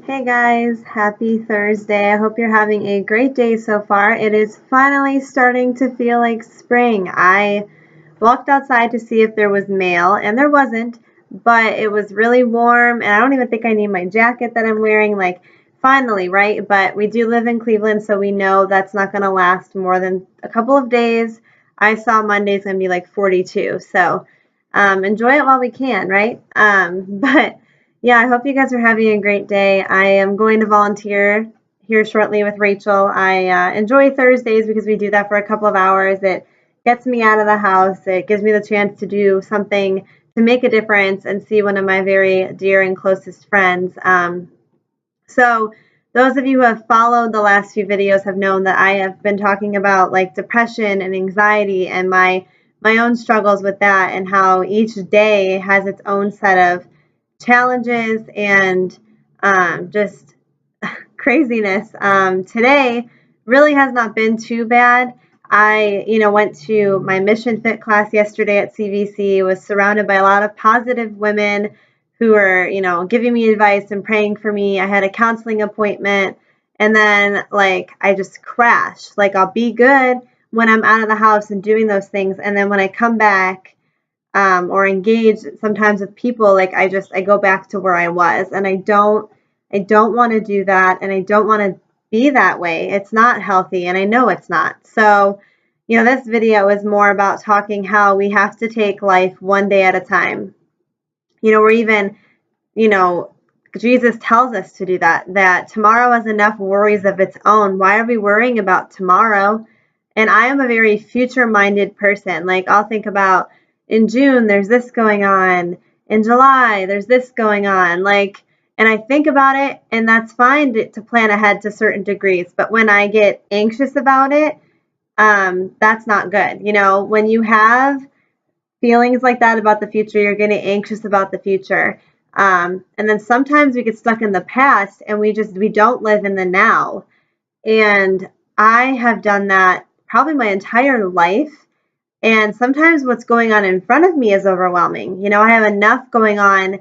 Hey guys, happy Thursday. I hope you're having a great day so far. It is finally starting to feel like spring. I walked outside to see if there was mail, and there wasn't, but it was really warm, and I don't even think I need my jacket that I'm wearing. Like, finally, right? But we do live in Cleveland, so we know that's not going to last more than a couple of days. I saw Monday's going to be like 42, so enjoy it while we can, right? But yeah, I hope you guys are having a great day. I am going to volunteer here shortly with Rachel. I enjoy Thursdays because we do that for a couple of hours. It gets me out of the house. It gives me the chance to do something to make a difference and see one of my very dear and closest friends. So those of you who have followed the last few videos have known that I have been talking about like depression and anxiety and my own struggles with that, and how each day has its own set of challenges and just craziness. Today really has not been too bad. I, went to my Mission Fit class yesterday at CVC, was surrounded by a lot of positive women who were, giving me advice and praying for me. I had a counseling appointment, and then like I just crash. Like I'll be good when I'm out of the house and doing those things, and then when I come back or engage sometimes with people, like I go back to where I was, and I don't want to do that, and I don't want to be that way. It's not healthy, and I know it's not. So, this video is more about talking how we have to take life one day at a time. We're even, Jesus tells us to do that tomorrow has enough worries of its own. Why are we worrying about tomorrow? And I am a very future-minded person. Like I'll think about in June, there's this going on. In July, there's this going on. And I think about it, and that's fine to plan ahead to certain degrees. But when I get anxious about it, that's not good. When you have feelings like that about the future, you're getting anxious about the future. And then sometimes we get stuck in the past, and we don't live in the now. And I have done that probably my entire life. And sometimes what's going on in front of me is overwhelming. I have enough going on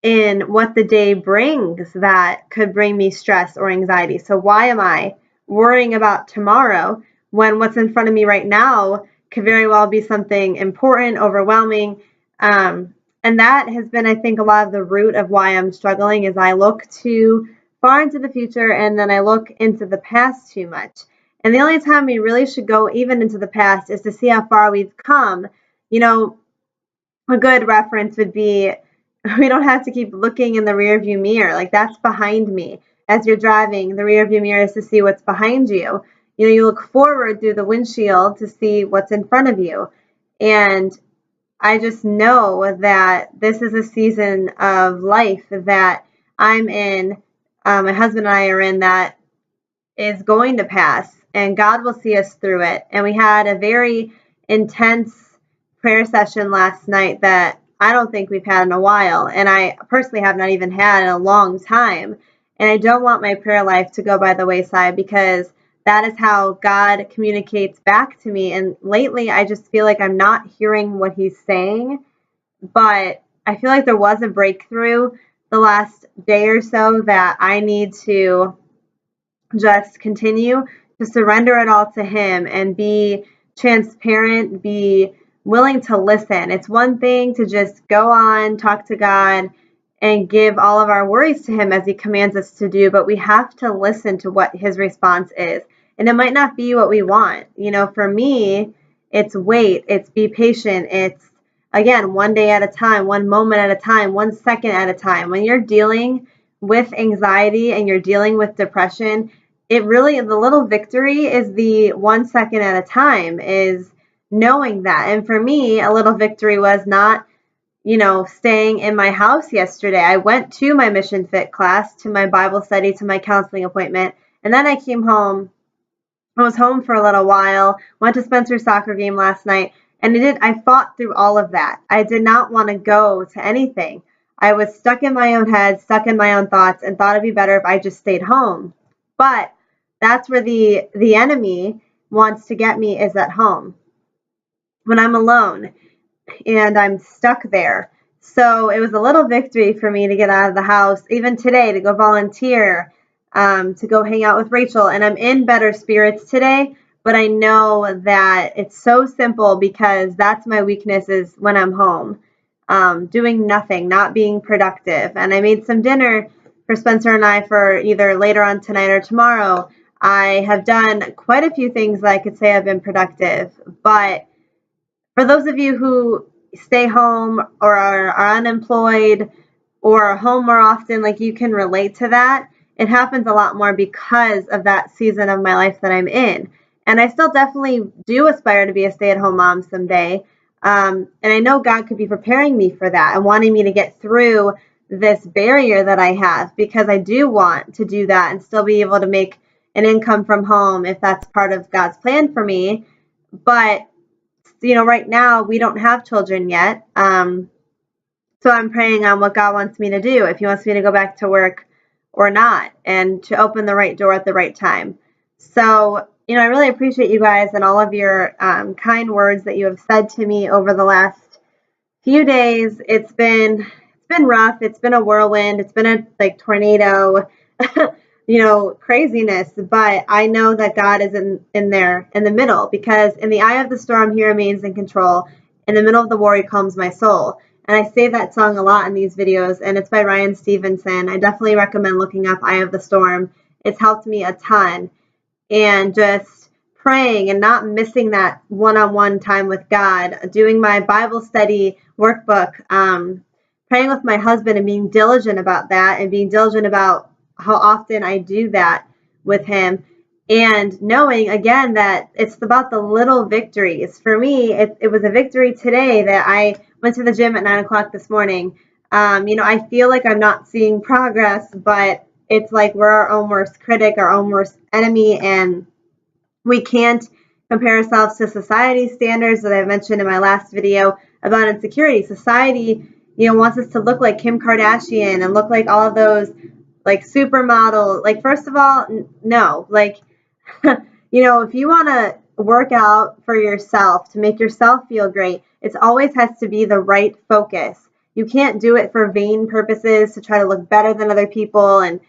in what the day brings that could bring me stress or anxiety. So why am I worrying about tomorrow when what's in front of me right now could very well be something important, overwhelming? And that has been, I think, a lot of the root of why I'm struggling, is I look too far into the future, and then I look into the past too much. And the only time we really should go even into the past is to see how far we've come. A good reference would be, we don't have to keep looking in the rearview mirror. Like that's behind me. As you're driving, the rearview mirror is to see what's behind you. You look forward through the windshield to see what's in front of you. And I just know that this is a season of life that I'm in, my husband and I are in, that is going to pass, and God will see us through it. And we had a very intense prayer session last night that I don't think we've had in a while, and I personally have not even had in a long time. And I don't want my prayer life to go by the wayside, because that is how God communicates back to me. And lately, I just feel like I'm not hearing what He's saying, but I feel like there was a breakthrough the last day or so that I need to just continue to surrender it all to Him and be transparent, be willing to listen. It's one thing to just go on, talk to God, and give all of our worries to Him as He commands us to do, but we have to listen to what His response is. And it might not be what we want. For me, it's wait, it's be patient, it's, again, one day at a time, one moment at a time, 1 second at a time. When you're dealing with anxiety and you're dealing with depression, the little victory is the 1 second at a time, is knowing that. And for me, a little victory was not, staying in my house yesterday. I went to my Mission Fit class, to my Bible study, to my counseling appointment, and then I came home. I was home for a little while, went to Spencer's soccer game last night, and I fought through all of that. I did not want to go to anything. I was stuck in my own head, stuck in my own thoughts, and thought it'd be better if I just stayed home. But that's where the enemy wants to get me, is at home. When I'm alone and I'm stuck there. So it was a little victory for me to get out of the house, even today, to go volunteer, to go hang out with Rachel. And I'm in better spirits today, but I know that it's so simple because that's my weakness, is when I'm home, doing nothing, not being productive. And I made some dinner for Spencer and I for either later on tonight or tomorrow. I have done quite a few things that I could say I've been productive, but for those of you who stay home or are unemployed or are home more often, like, you can relate to that. It happens a lot more because of that season of my life that I'm in. And I still definitely do aspire to be a stay-at-home mom someday. And I know God could be preparing me for that and wanting me to get through this barrier that I have, because I do want to do that and still be able to make an income from home if that's part of God's plan for me. But right now we don't have children yet. So I'm praying on what God wants me to do, if he wants me to go back to work or not, and to open the right door at the right time. So, I really appreciate you guys and all of your kind words that you have said to me over the last few days. It's been rough. It's been a whirlwind. It's been a tornado, craziness. But I know that God is in there in the middle, because in the eye of the storm, he remains in control. In the middle of the war, he calms my soul. And I say that song a lot in these videos, and it's by Ryan Stevenson. I definitely recommend looking up Eye of the Storm. It's helped me a ton. And just praying and not missing that one-on-one time with God, doing my Bible study workbook, praying with my husband and being diligent about that, and being diligent about how often I do that with him, and knowing again that it's about the little victories. For me, it was a victory today that I went to the gym at 9 o'clock this morning. I feel like I'm not seeing progress, but it's like we're our own worst critic, our own worst enemy, and we can't compare ourselves to society standards that I mentioned in my last video about insecurity. Society, wants us to look like Kim Kardashian and look like all of those supermodel. First of all, no. If you want to work out for yourself to make yourself feel great, it always has to be the right focus. You can't do it for vain purposes, to try to look better than other people, and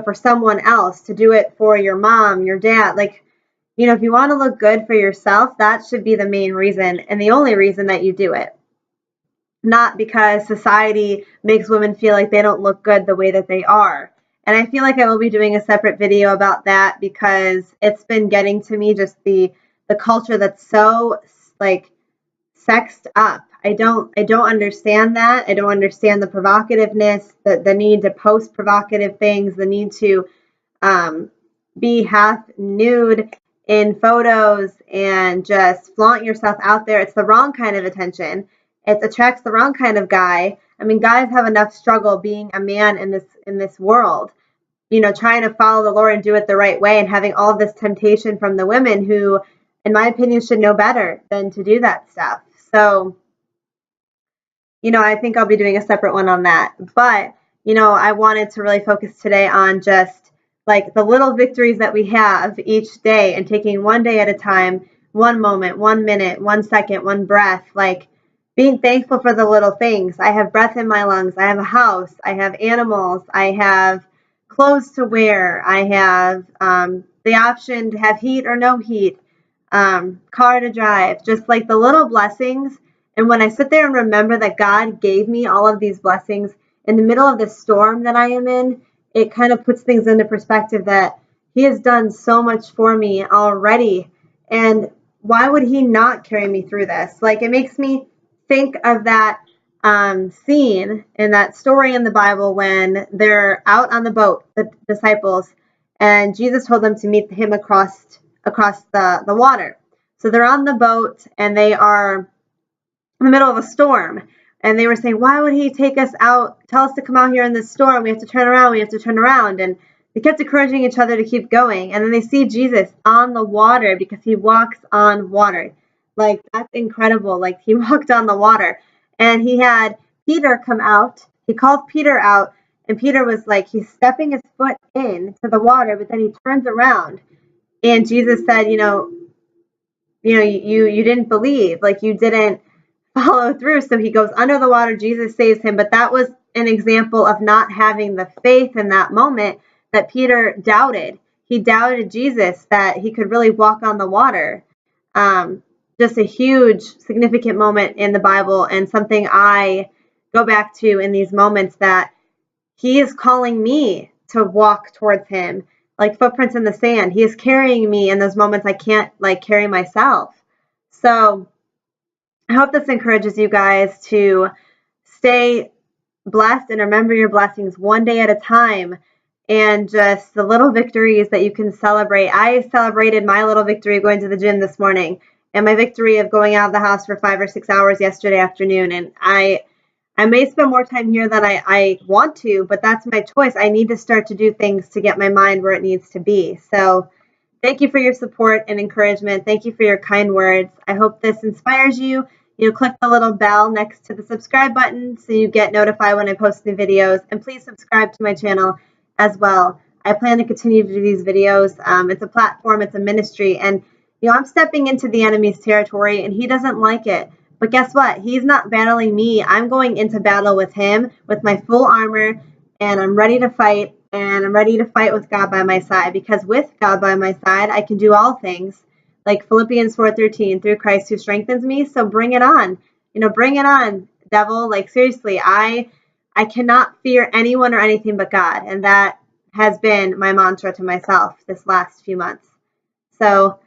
for someone else, to do it for your mom, your dad. If you want to look good for yourself, that should be the main reason and the only reason that you do it. Not because society makes women feel like they don't look good the way that they are. And I feel like I will be doing a separate video about that, because it's been getting to me, just the culture that's so sexed up. I don't understand that. I don't understand the provocativeness, the need to post provocative things, the need to be half nude in photos and just flaunt yourself out there. It's the wrong kind of attention. It attracts the wrong kind of guy. I mean, guys have enough struggle being a man in this world, trying to follow the Lord and do it the right way, and having all this temptation from the women who, in my opinion, should know better than to do that stuff. So, I think I'll be doing a separate one on that. But, I wanted to really focus today on just the little victories that we have each day, and taking one day at a time, one moment, 1 minute, 1 second, one breath, being thankful for the little things. I have breath in my lungs. I have a house. I have animals. I have clothes to wear. I have the option to have heat or no heat, car to drive, just the little blessings. And when I sit there and remember that God gave me all of these blessings in the middle of the storm that I am in, it kind of puts things into perspective that he has done so much for me already. And why would he not carry me through this? It makes me think of that scene in that story in the Bible when they're out on the boat, the disciples, and Jesus told them to meet him across the water. So they're on the boat and they are in the middle of a storm. And they were saying, why would he take us out, tell us to come out here in this storm? We have to turn around. And they kept encouraging each other to keep going. And then they see Jesus on the water, because he walks on water. That's incredible. He walked on the water. And he had Peter come out. He called Peter out. And Peter was he's stepping his foot into the water, but then he turns around. And Jesus said, you didn't believe. You didn't follow through. So he goes under the water, Jesus saves him. But that was an example of not having the faith in that moment that Peter doubted. He doubted Jesus, that he could really walk on the water. Just a huge, significant moment in the Bible, and something I go back to in these moments, that he is calling me to walk towards him like footprints in the sand. He is carrying me in those moments I can't carry myself. So I hope this encourages you guys to stay blessed and remember your blessings one day at a time, and just the little victories that you can celebrate. I celebrated my little victory going to the gym this morning, and my victory of going out of the house for 5 or 6 hours yesterday afternoon. And I may spend more time here than I want to, but that's my choice. I need to start to do things to get my mind where it needs to be. So thank you for your support and encouragement. Thank you for your kind words. I hope this inspires you. Click the little bell next to the subscribe button so you get notified when I post new videos. And please subscribe to my channel as well. I plan to continue to do these videos. It's a platform, it's a ministry, and I'm stepping into the enemy's territory, and he doesn't like it. But guess what? He's not battling me. I'm going into battle with him with my full armor, and I'm ready to fight, and I'm ready to fight with God by my side, because with God by my side, I can do all things, like Philippians 4:13, through Christ who strengthens me. So bring it on. Bring it on, devil. Seriously, I cannot fear anyone or anything but God, and that has been my mantra to myself this last few months. So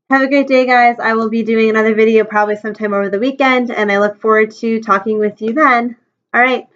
have a great day, guys. I will be doing another video probably sometime over the weekend, and I look forward to talking with you then. All right.